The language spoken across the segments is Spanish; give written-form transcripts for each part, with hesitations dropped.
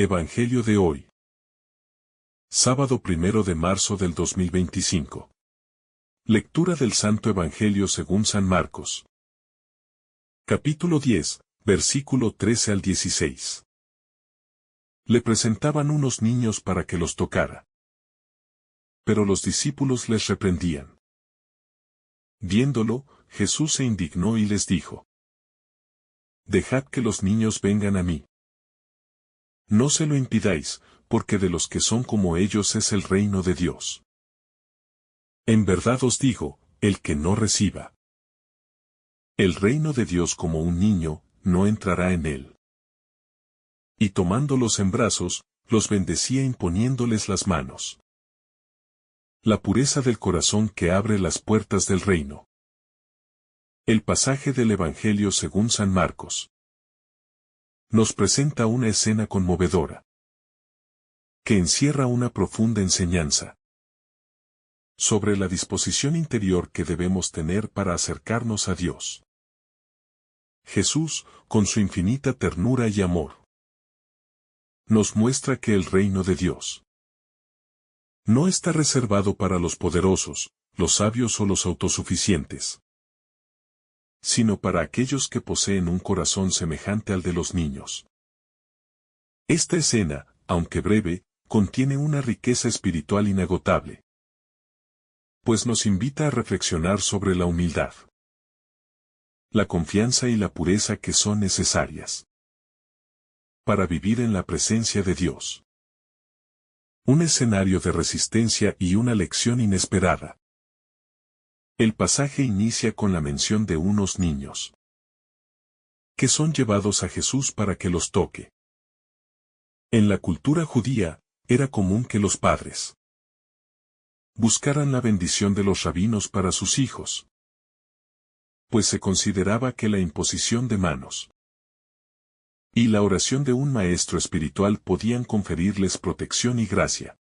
Evangelio de hoy. Sábado 1 de marzo del 2025. Lectura del Santo Evangelio según San Marcos. Capítulo 10, versículo 13 al 16. Le presentaban unos niños para que los tocara. Pero los discípulos les reprendían. Viéndolo, Jesús se indignó y les dijo: Dejad que los niños vengan a mí. No se lo impidáis, porque de los que son como ellos es el reino de Dios. En verdad os digo, el que no reciba el reino de Dios como un niño, no entrará en él. Y tomándolos en brazos, los bendecía imponiéndoles las manos. La pureza del corazón que abre las puertas del reino. El pasaje del Evangelio según San Marcos nos presenta una escena conmovedora, que encierra una profunda enseñanza sobre la disposición interior que debemos tener para acercarnos a Dios. Jesús, con su infinita ternura y amor, nos muestra que el reino de Dios no está reservado para los poderosos, los sabios o los autosuficientes, sino para aquellos que poseen un corazón semejante al de los niños. Esta escena, aunque breve, contiene una riqueza espiritual inagotable, pues nos invita a reflexionar sobre la humildad, la confianza y la pureza que son necesarias para vivir en la presencia de Dios. Un escenario de resistencia y una lección inesperada. El pasaje inicia con la mención de unos niños que son llevados a Jesús para que los toque. En la cultura judía, era común que los padres buscaran la bendición de los rabinos para sus hijos, pues se consideraba que la imposición de manos y la oración de un maestro espiritual podían conferirles protección y gracia.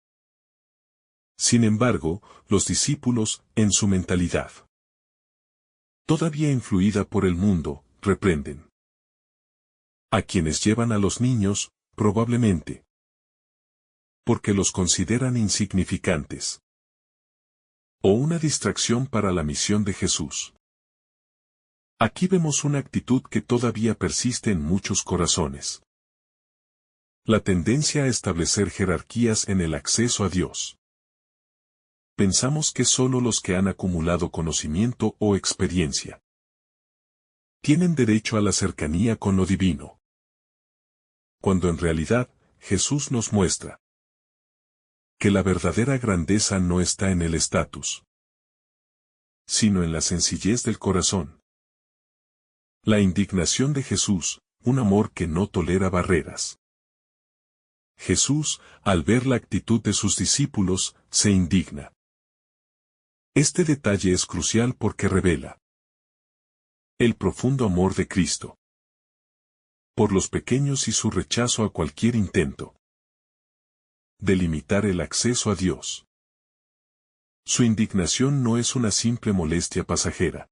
Sin embargo, los discípulos, en su mentalidad todavía influida por el mundo, reprenden a quienes llevan a los niños, probablemente porque los consideran insignificantes o una distracción para la misión de Jesús. Aquí vemos una actitud que todavía persiste en muchos corazones. La tendencia a establecer jerarquías en el acceso a Dios. Pensamos que solo los que han acumulado conocimiento o experiencia tienen derecho a la cercanía con lo divino, cuando en realidad, Jesús nos muestra que la verdadera grandeza no está en el estatus, sino en la sencillez del corazón. La indignación de Jesús, un amor que no tolera barreras. Jesús, al ver la actitud de sus discípulos, se indigna. Este detalle es crucial porque revela el profundo amor de Cristo por los pequeños y su rechazo a cualquier intento de limitar el acceso a Dios. Su indignación no es una simple molestia pasajera,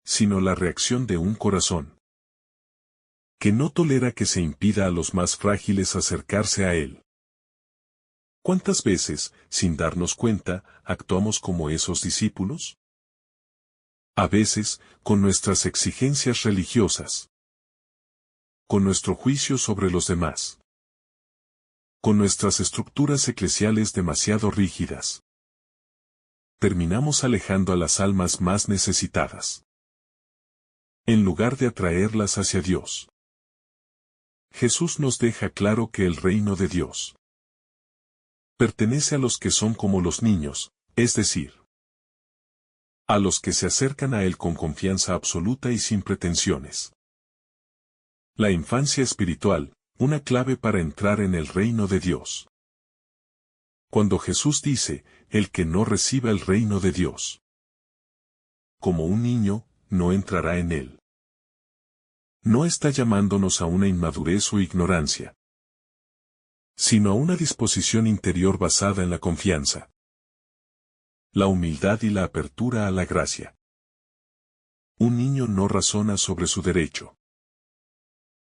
sino la reacción de un corazón que no tolera que se impida a los más frágiles acercarse a Él. ¿Cuántas veces, sin darnos cuenta, actuamos como esos discípulos? A veces, con nuestras exigencias religiosas, con nuestro juicio sobre los demás, con nuestras estructuras eclesiales demasiado rígidas, terminamos alejando a las almas más necesitadas, en lugar de atraerlas hacia Dios. Jesús nos deja claro que el reino de Dios pertenece a los que son como los niños, es decir, a los que se acercan a Él con confianza absoluta y sin pretensiones. La infancia espiritual, una clave para entrar en el reino de Dios. Cuando Jesús dice, el que no reciba el reino de Dios como un niño, no entrará en él. No está llamándonos a una inmadurez o ignorancia, sino a una disposición interior basada en la confianza, la humildad y la apertura a la gracia. Un niño no razona sobre su derecho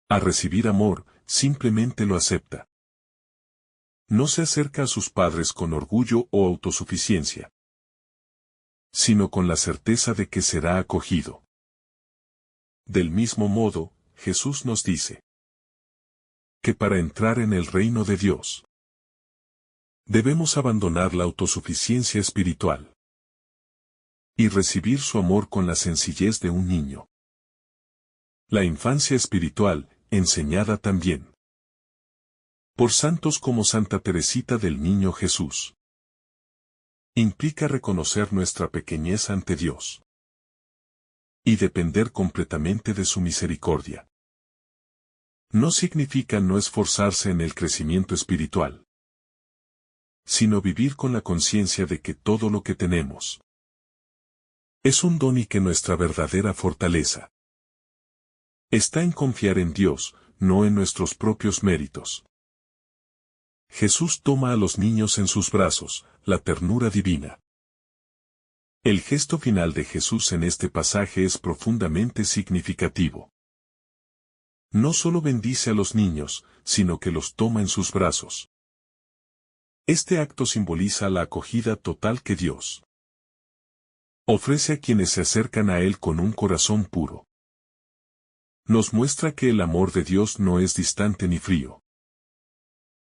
a recibir amor, simplemente lo acepta. No se acerca a sus padres con orgullo o autosuficiencia, sino con la certeza de que será acogido. Del mismo modo, Jesús nos dice que para entrar en el reino de Dios, debemos abandonar la autosuficiencia espiritual y recibir su amor con la sencillez de un niño. La infancia espiritual, enseñada también por santos como Santa Teresita del Niño Jesús, implica reconocer nuestra pequeñez ante Dios y depender completamente de su misericordia. No significa no esforzarse en el crecimiento espiritual, sino vivir con la conciencia de que todo lo que tenemos es un don y que nuestra verdadera fortaleza está en confiar en Dios, no en nuestros propios méritos. Jesús toma a los niños en sus brazos, la ternura divina. El gesto final de Jesús en este pasaje es profundamente significativo. No solo bendice a los niños, sino que los toma en sus brazos. Este acto simboliza la acogida total que Dios ofrece a quienes se acercan a Él con un corazón puro. Nos muestra que el amor de Dios no es distante ni frío,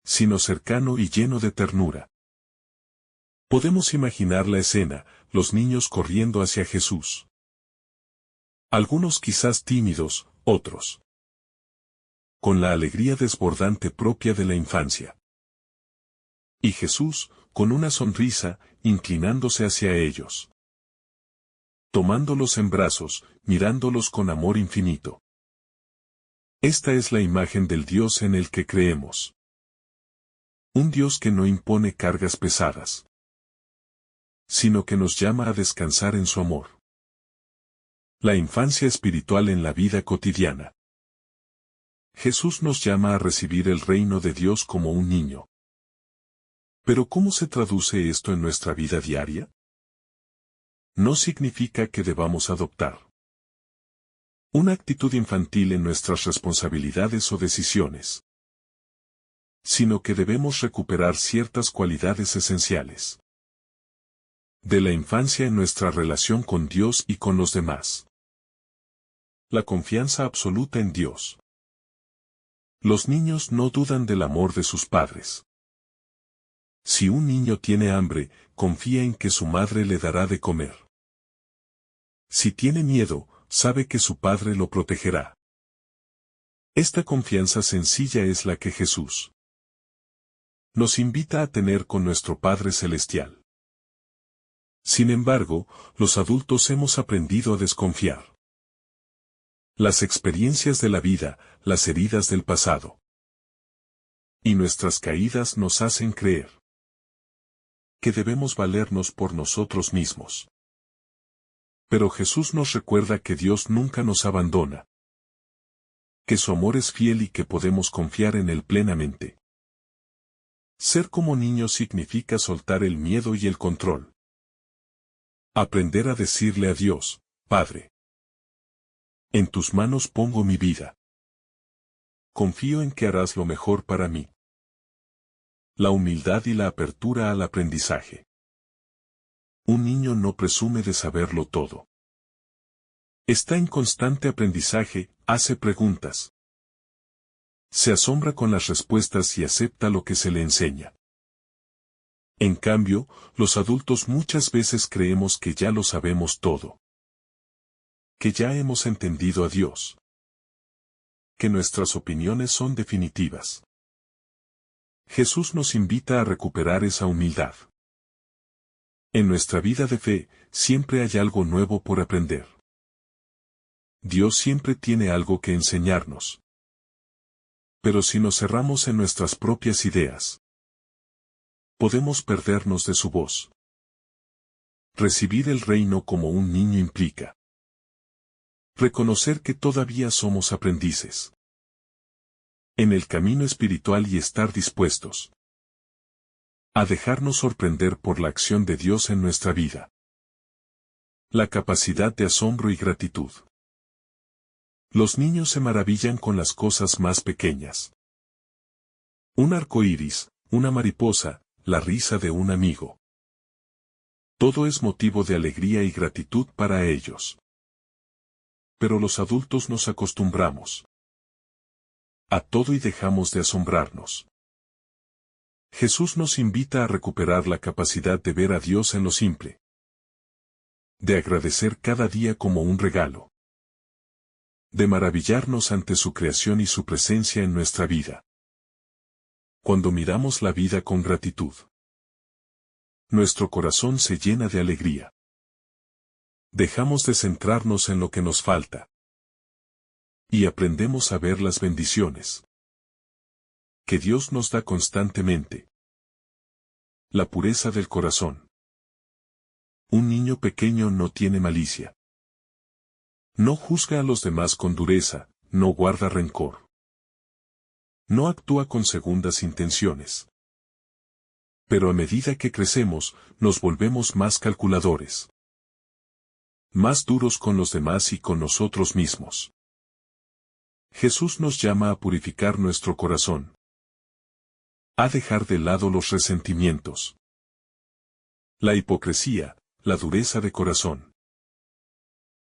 sino cercano y lleno de ternura. Podemos imaginar la escena, los niños corriendo hacia Jesús. Algunos quizás tímidos, otros con la alegría desbordante propia de la infancia. Y Jesús, con una sonrisa, inclinándose hacia ellos, tomándolos en brazos, mirándolos con amor infinito. Esta es la imagen del Dios en el que creemos. Un Dios que no impone cargas pesadas, sino que nos llama a descansar en su amor. La infancia espiritual en la vida cotidiana. Jesús nos llama a recibir el reino de Dios como un niño. Pero ¿cómo se traduce esto en nuestra vida diaria? No significa que debamos adoptar una actitud infantil en nuestras responsabilidades o decisiones, sino que debemos recuperar ciertas cualidades esenciales de la infancia en nuestra relación con Dios y con los demás. La confianza absoluta en Dios. Los niños no dudan del amor de sus padres. Si un niño tiene hambre, confía en que su madre le dará de comer. Si tiene miedo, sabe que su padre lo protegerá. Esta confianza sencilla es la que Jesús nos invita a tener con nuestro Padre Celestial. Sin embargo, los adultos hemos aprendido a desconfiar. Las experiencias de la vida, las heridas del pasado y nuestras caídas nos hacen creer que debemos valernos por nosotros mismos. Pero Jesús nos recuerda que Dios nunca nos abandona, que su amor es fiel y que podemos confiar en Él plenamente. Ser como niños significa soltar el miedo y el control. Aprender a decirle a Dios, Padre, en tus manos pongo mi vida. Confío en que harás lo mejor para mí. La humildad y la apertura al aprendizaje. Un niño no presume de saberlo todo. Está en constante aprendizaje, hace preguntas. Se asombra con las respuestas y acepta lo que se le enseña. En cambio, los adultos muchas veces creemos que ya lo sabemos todo, que ya hemos entendido a Dios, que nuestras opiniones son definitivas. Jesús nos invita a recuperar esa humildad. En nuestra vida de fe, siempre hay algo nuevo por aprender. Dios siempre tiene algo que enseñarnos. Pero si nos cerramos en nuestras propias ideas, podemos perdernos de su voz. Recibir el reino como un niño implica reconocer que todavía somos aprendices en el camino espiritual y estar dispuestos a dejarnos sorprender por la acción de Dios en nuestra vida. La capacidad de asombro y gratitud. Los niños se maravillan con las cosas más pequeñas. Un arco iris, una mariposa, la risa de un amigo. Todo es motivo de alegría y gratitud para ellos. Pero los adultos nos acostumbramos a todo y dejamos de asombrarnos. Jesús nos invita a recuperar la capacidad de ver a Dios en lo simple, de agradecer cada día como un regalo, de maravillarnos ante su creación y su presencia en nuestra vida. Cuando miramos la vida con gratitud, nuestro corazón se llena de alegría. Dejamos de centrarnos en lo que nos falta y aprendemos a ver las bendiciones que Dios nos da constantemente. La pureza del corazón. Un niño pequeño no tiene malicia. No juzga a los demás con dureza, no guarda rencor. No actúa con segundas intenciones. Pero a medida que crecemos, nos volvemos más calculadores, más duros con los demás y con nosotros mismos. Jesús nos llama a purificar nuestro corazón, a dejar de lado los resentimientos, la hipocresía, la dureza de corazón.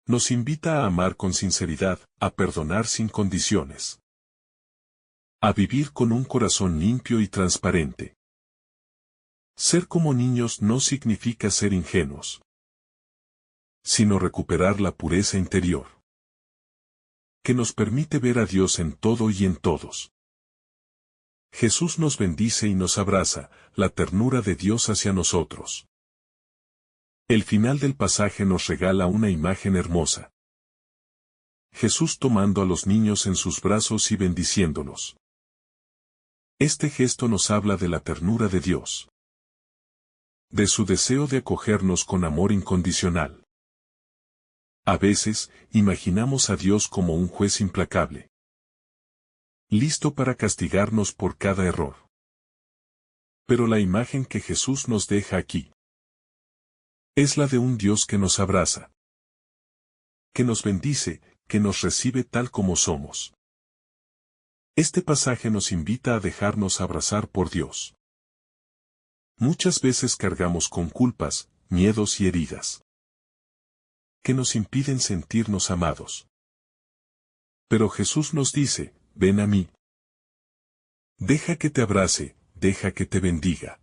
Nos invita a amar con sinceridad, a perdonar sin condiciones, a vivir con un corazón limpio y transparente. Ser como niños no significa ser ingenuos, sino recuperar la pureza interior, que nos permite ver a Dios en todo y en todos. Jesús nos bendice y nos abraza, la ternura de Dios hacia nosotros. El final del pasaje nos regala una imagen hermosa. Jesús tomando a los niños en sus brazos y bendiciéndolos. Este gesto nos habla de la ternura de Dios, de su deseo de acogernos con amor incondicional. A veces, imaginamos a Dios como un juez implacable, listo para castigarnos por cada error. Pero la imagen que Jesús nos deja aquí es la de un Dios que nos abraza, que nos bendice, que nos recibe tal como somos. Este pasaje nos invita a dejarnos abrazar por Dios. Muchas veces cargamos con culpas, miedos y heridas que nos impiden sentirnos amados. Pero Jesús nos dice, ven a mí. Deja que te abrace, deja que te bendiga.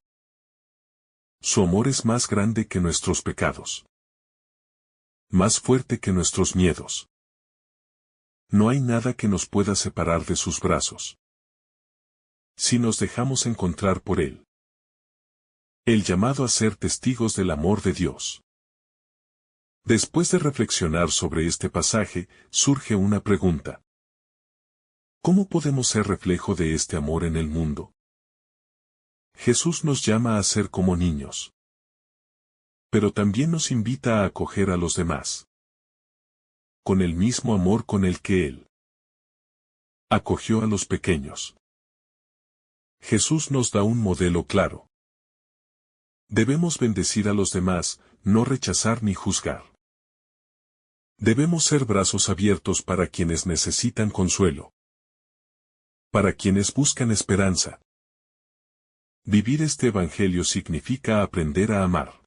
Su amor es más grande que nuestros pecados, más fuerte que nuestros miedos. No hay nada que nos pueda separar de sus brazos, si nos dejamos encontrar por Él. El llamado a ser testigos del amor de Dios. Después de reflexionar sobre este pasaje, surge una pregunta. ¿Cómo podemos ser reflejo de este amor en el mundo? Jesús nos llama a ser como niños, pero también nos invita a acoger a los demás, con el mismo amor con el que Él acogió a los pequeños. Jesús nos da un modelo claro. Debemos bendecir a los demás, no rechazar ni juzgar. Debemos ser brazos abiertos para quienes necesitan consuelo, para quienes buscan esperanza. Vivir este evangelio significa aprender a amar,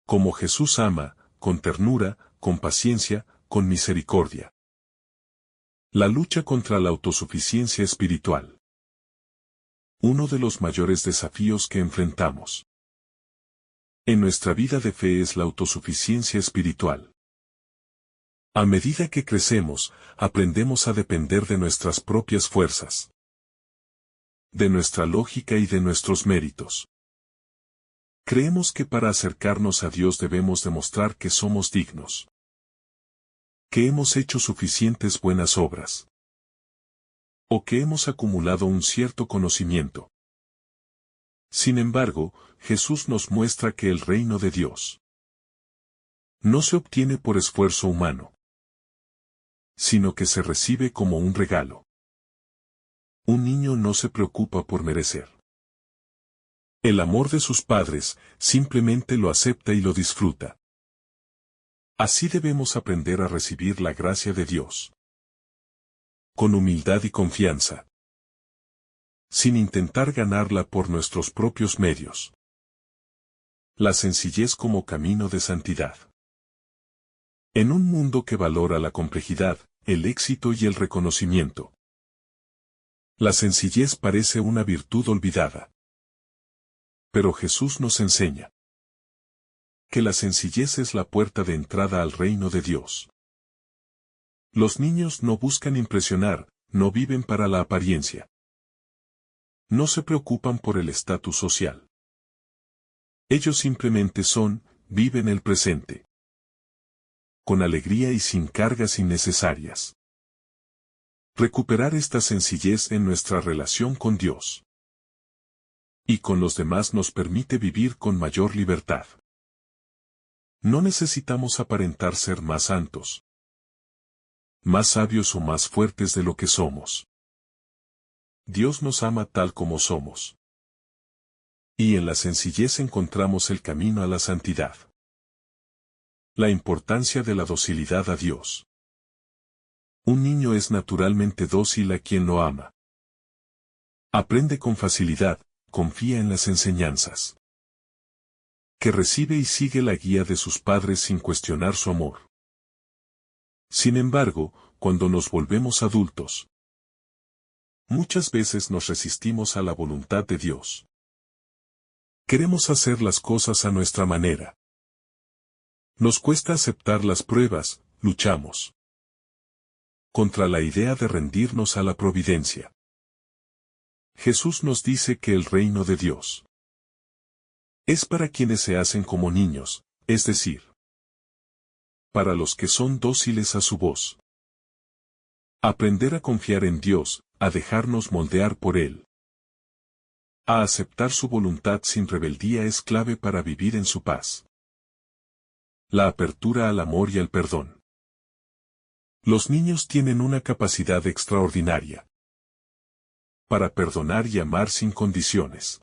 como Jesús ama, con ternura, con paciencia, con misericordia. La lucha contra la autosuficiencia espiritual. Uno de los mayores desafíos que enfrentamos en nuestra vida de fe es la autosuficiencia espiritual. A medida que crecemos, aprendemos a depender de nuestras propias fuerzas, de nuestra lógica y de nuestros méritos. Creemos que para acercarnos a Dios debemos demostrar que somos dignos, que hemos hecho suficientes buenas obras, o que hemos acumulado un cierto conocimiento. Sin embargo, Jesús nos muestra que el reino de Dios no se obtiene por esfuerzo humano, sino que se recibe como un regalo. Un niño no se preocupa por merecer el amor de sus padres, simplemente lo acepta y lo disfruta. Así debemos aprender a recibir la gracia de Dios, con humildad y confianza. sin intentar ganarla por nuestros propios medios. La sencillez como camino de santidad. En un mundo que valora la complejidad, el éxito y el reconocimiento, la sencillez parece una virtud olvidada. Pero Jesús nos enseña que la sencillez es la puerta de entrada al reino de Dios. Los niños no buscan impresionar, no viven para la apariencia. No se preocupan por el estatus social. Ellos simplemente son, viven el presente. Con alegría y sin cargas innecesarias. Recuperar esta sencillez en nuestra relación con Dios y con los demás nos permite vivir con mayor libertad. No necesitamos aparentar ser más santos, más sabios o más fuertes de lo que somos. Dios nos ama tal como somos. Y en la sencillez encontramos el camino a la santidad. La importancia de la docilidad a Dios. Un niño es naturalmente dócil a quien lo ama. Aprende con facilidad, confía en las enseñanzas que recibe y sigue la guía de sus padres sin cuestionar su amor. Sin embargo, cuando nos volvemos adultos, muchas veces nos resistimos a la voluntad de Dios. Queremos hacer las cosas a nuestra manera. Nos cuesta aceptar las pruebas, luchamos contra la idea de rendirnos a la providencia. Jesús nos dice que el reino de Dios es para quienes se hacen como niños, es decir, para los que son dóciles a su voz. Aprender a confiar en Dios, a dejarnos moldear por Él, a aceptar su voluntad sin rebeldía es clave para vivir en su paz. La apertura al amor y al perdón. Los niños tienen una capacidad extraordinaria para perdonar y amar sin condiciones.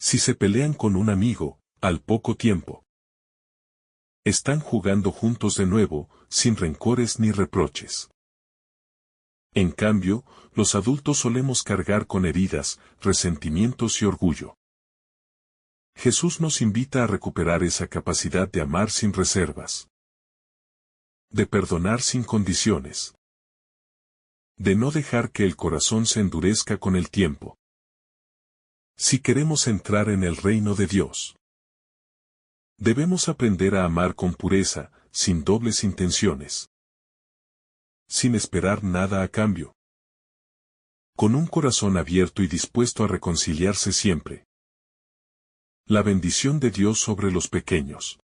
Si se pelean con un amigo, al poco tiempo, están jugando juntos de nuevo, sin rencores ni reproches. En cambio, los adultos solemos cargar con heridas, resentimientos y orgullo. Jesús nos invita a recuperar esa capacidad de amar sin reservas, de perdonar sin condiciones, de no dejar que el corazón se endurezca con el tiempo. Si queremos entrar en el reino de Dios, debemos aprender a amar con pureza, sin dobles intenciones, sin esperar nada a cambio, con un corazón abierto y dispuesto a reconciliarse siempre. La bendición de Dios sobre los pequeños.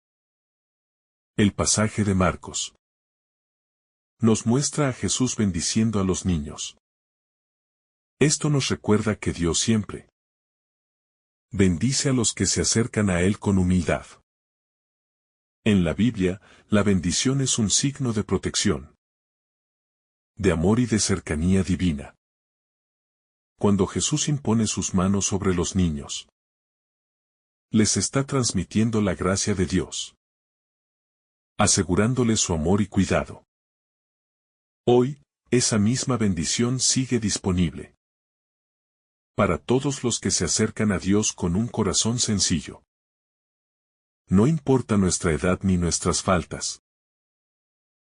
El pasaje de Marcos nos muestra a Jesús bendiciendo a los niños. Esto nos recuerda que Dios siempre bendice a los que se acercan a Él con humildad. En la Biblia, la bendición es un signo de protección, de amor y de cercanía divina. Cuando Jesús impone sus manos sobre los niños, les está transmitiendo la gracia de Dios, asegurándoles su amor y cuidado. Hoy, esa misma bendición sigue disponible para todos los que se acercan a Dios con un corazón sencillo. No importa nuestra edad ni nuestras faltas.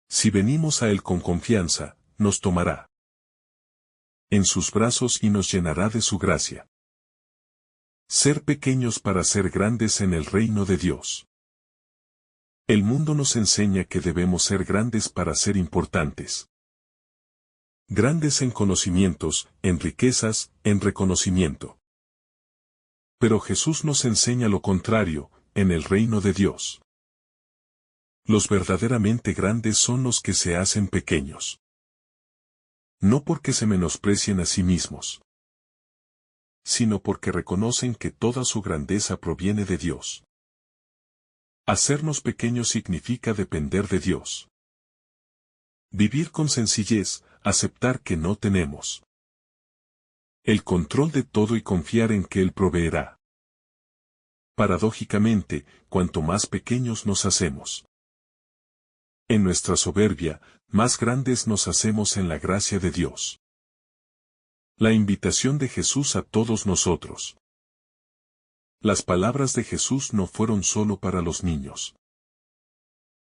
Si venimos a Él con confianza, nos tomará en sus brazos y nos llenará de su gracia. Ser pequeños para ser grandes en el reino de Dios. El mundo nos enseña que debemos ser grandes para ser importantes. Grandes en conocimientos, en riquezas, en reconocimiento. Pero Jesús nos enseña lo contrario, en el reino de Dios. Los verdaderamente grandes son los que se hacen pequeños. No porque se menosprecien a sí mismos, sino porque reconocen que toda su grandeza proviene de Dios. Hacernos pequeños significa depender de Dios. Vivir con sencillez, aceptar que no tenemos el control de todo y confiar en que Él proveerá. Paradójicamente, cuanto más pequeños nos hacemos en nuestra soberbia, más grandes nos hacemos en la gracia de Dios. La invitación de Jesús a todos nosotros. Las palabras de Jesús no fueron solo para los niños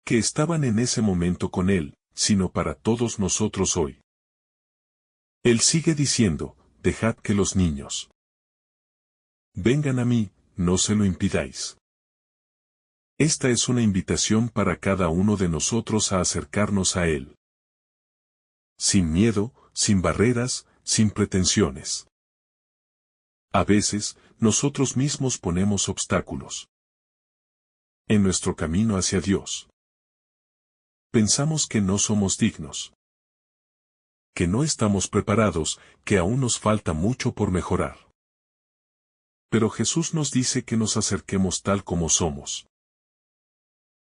que estaban en ese momento con Él, sino para todos nosotros hoy. Él sigue diciendo, dejad que los niños vengan a mí, no se lo impidáis. Esta es una invitación para cada uno de nosotros a acercarnos a Él. Sin miedo, sin barreras, sin pretensiones. A veces, nosotros mismos ponemos obstáculos en nuestro camino hacia Dios. Pensamos que no somos dignos, que no estamos preparados, que aún nos falta mucho por mejorar. Pero Jesús nos dice que nos acerquemos tal como somos,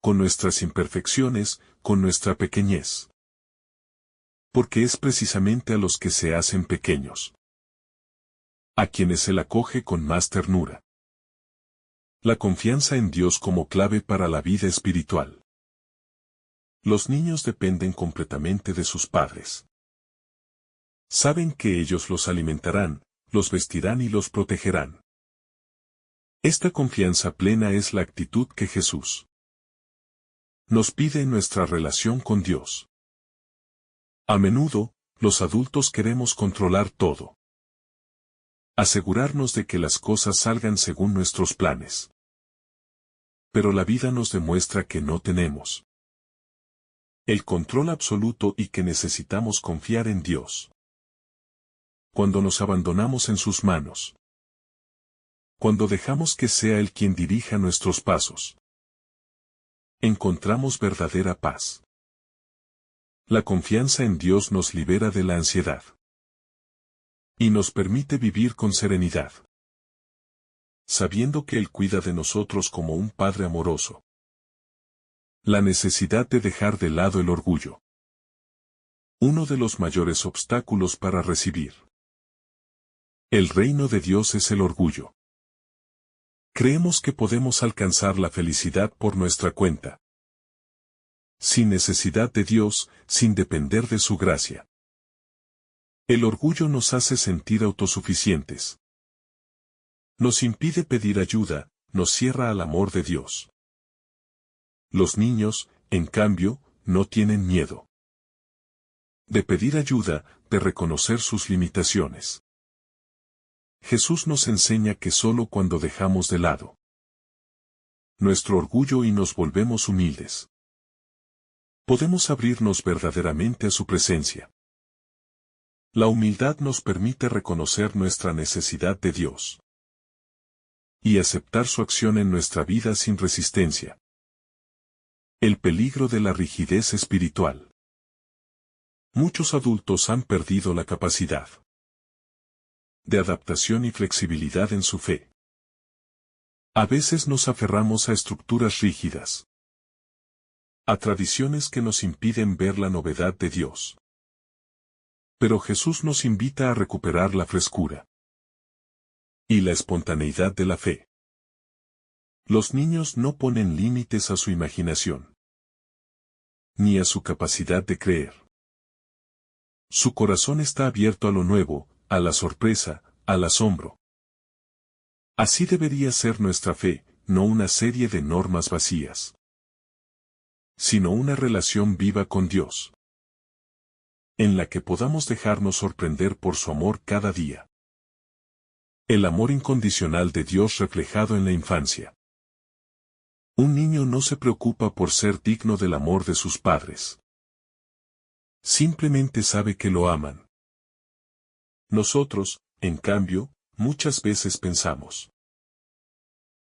con nuestras imperfecciones, con nuestra pequeñez. Porque es precisamente a los que se hacen pequeños, a quienes Él acoge con más ternura. La confianza en Dios como clave para la vida espiritual. Los niños dependen completamente de sus padres. Saben que ellos los alimentarán, los vestirán y los protegerán. Esta confianza plena es la actitud que Jesús nos pide en nuestra relación con Dios. A menudo, los adultos queremos controlar todo. Asegurarnos de que las cosas salgan según nuestros planes. Pero la vida nos demuestra que no tenemos el control absoluto y que necesitamos confiar en Dios. Cuando nos abandonamos en sus manos. Cuando dejamos que sea Él quien dirija nuestros pasos. Encontramos verdadera paz. La confianza en Dios nos libera de la ansiedad. Y nos permite vivir con serenidad. Sabiendo que Él cuida de nosotros como un Padre amoroso. La necesidad de dejar de lado el orgullo. Uno de los mayores obstáculos para recibir el reino de Dios es el orgullo. Creemos que podemos alcanzar la felicidad por nuestra cuenta. Sin necesidad de Dios, sin depender de su gracia. El orgullo nos hace sentir autosuficientes. Nos impide pedir ayuda, nos cierra al amor de Dios. Los niños, en cambio, no tienen miedo de pedir ayuda, de reconocer sus limitaciones. Jesús nos enseña que solo cuando dejamos de lado nuestro orgullo y nos volvemos humildes, podemos abrirnos verdaderamente a su presencia. La humildad nos permite reconocer nuestra necesidad de Dios y aceptar su acción en nuestra vida sin resistencia. El peligro de la rigidez espiritual. Muchos adultos han perdido la capacidad de adaptación y flexibilidad en su fe. A veces nos aferramos a estructuras rígidas, a tradiciones que nos impiden ver la novedad de Dios. Pero Jesús nos invita a recuperar la frescura y la espontaneidad de la fe. Los niños no ponen límites a su imaginación, ni a su capacidad de creer. Su corazón está abierto a lo nuevo, a la sorpresa, al asombro. Así debería ser nuestra fe, no una serie de normas vacías, sino una relación viva con Dios, en la que podamos dejarnos sorprender por su amor cada día. El amor incondicional de Dios reflejado en la infancia. Un niño no se preocupa por ser digno del amor de sus padres. Simplemente sabe que lo aman. Nosotros, en cambio, muchas veces pensamos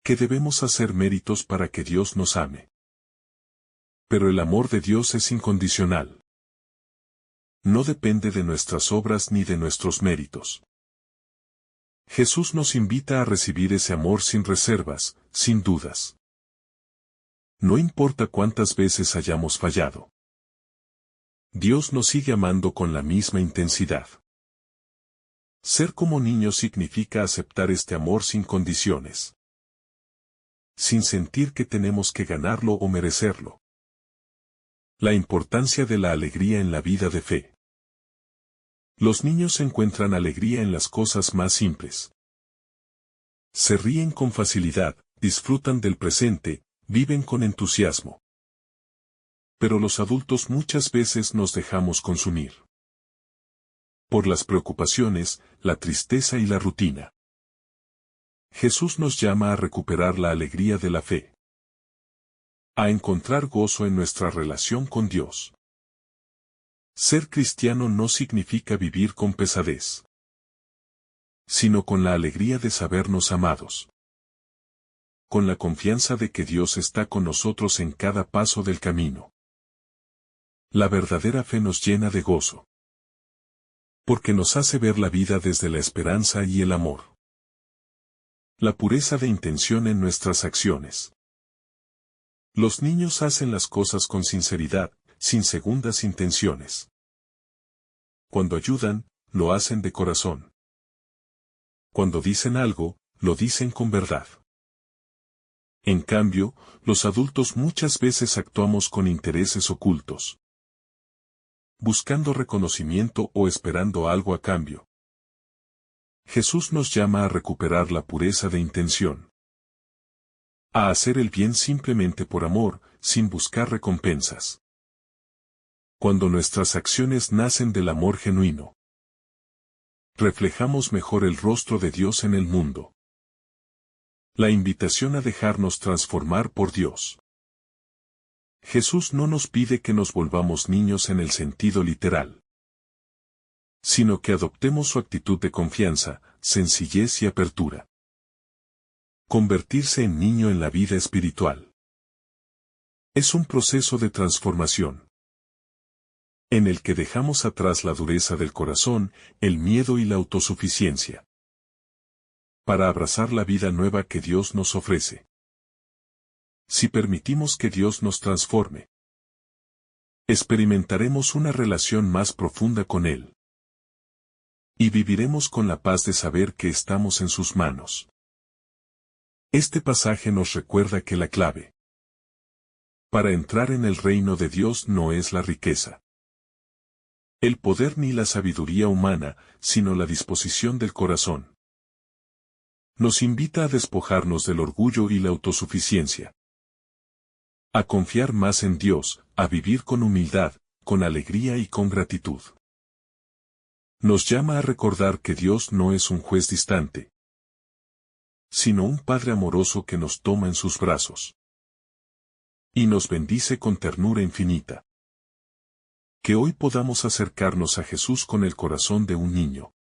que debemos hacer méritos para que Dios nos ame. Pero el amor de Dios es incondicional. No depende de nuestras obras ni de nuestros méritos. Jesús nos invita a recibir ese amor sin reservas, sin dudas. No importa cuántas veces hayamos fallado. Dios nos sigue amando con la misma intensidad. Ser como niños significa aceptar este amor sin condiciones, sin sentir que tenemos que ganarlo o merecerlo. La importancia de la alegría en la vida de fe. Los niños encuentran alegría en las cosas más simples. Se ríen con facilidad, disfrutan del presente, viven con entusiasmo. Pero los adultos muchas veces nos dejamos consumir por las preocupaciones, la tristeza y la rutina. Jesús nos llama a recuperar la alegría de la fe, a encontrar gozo en nuestra relación con Dios. Ser cristiano no significa vivir con pesadez, sino con la alegría de sabernos amados, con la confianza de que Dios está con nosotros en cada paso del camino. La verdadera fe nos llena de gozo, porque nos hace ver la vida desde la esperanza y el amor. La pureza de intención en nuestras acciones. Los niños hacen las cosas con sinceridad, sin segundas intenciones. Cuando ayudan, lo hacen de corazón. Cuando dicen algo, lo dicen con verdad. En cambio, los adultos muchas veces actuamos con intereses ocultos, buscando reconocimiento o esperando algo a cambio. Jesús nos llama a recuperar la pureza de intención, a hacer el bien simplemente por amor, sin buscar recompensas. Cuando nuestras acciones nacen del amor genuino, reflejamos mejor el rostro de Dios en el mundo. La invitación a dejarnos transformar por Dios. Jesús no nos pide que nos volvamos niños en el sentido literal, sino que adoptemos su actitud de confianza, sencillez y apertura. Convertirse en niño en la vida espiritual es un proceso de transformación, en el que dejamos atrás la dureza del corazón, el miedo y la autosuficiencia, para abrazar la vida nueva que Dios nos ofrece. Si permitimos que Dios nos transforme, experimentaremos una relación más profunda con Él. Y viviremos con la paz de saber que estamos en sus manos. Este pasaje nos recuerda que la clave para entrar en el reino de Dios no es la riqueza, el poder ni la sabiduría humana, sino la disposición del corazón. Nos invita a despojarnos del orgullo y la autosuficiencia, a confiar más en Dios, a vivir con humildad, con alegría y con gratitud. Nos llama a recordar que Dios no es un juez distante, sino un Padre amoroso que nos toma en sus brazos y nos bendice con ternura infinita. Que hoy podamos acercarnos a Jesús con el corazón de un niño,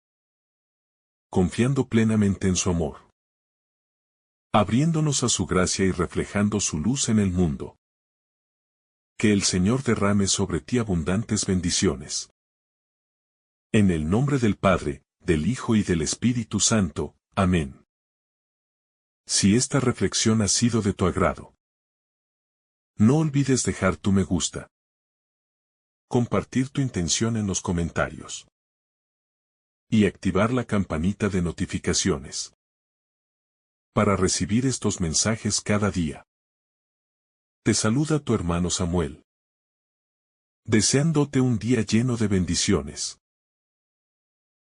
confiando plenamente en su amor, abriéndonos a su gracia y reflejando su luz en el mundo. Que el Señor derrame sobre ti abundantes bendiciones. En el nombre del Padre, del Hijo y del Espíritu Santo. Amén. Si esta reflexión ha sido de tu agrado, no olvides dejar tu me gusta, compartir tu intención en los comentarios y activar la campanita de notificaciones para recibir estos mensajes cada día. Te saluda tu hermano Samuel, deseándote un día lleno de bendiciones.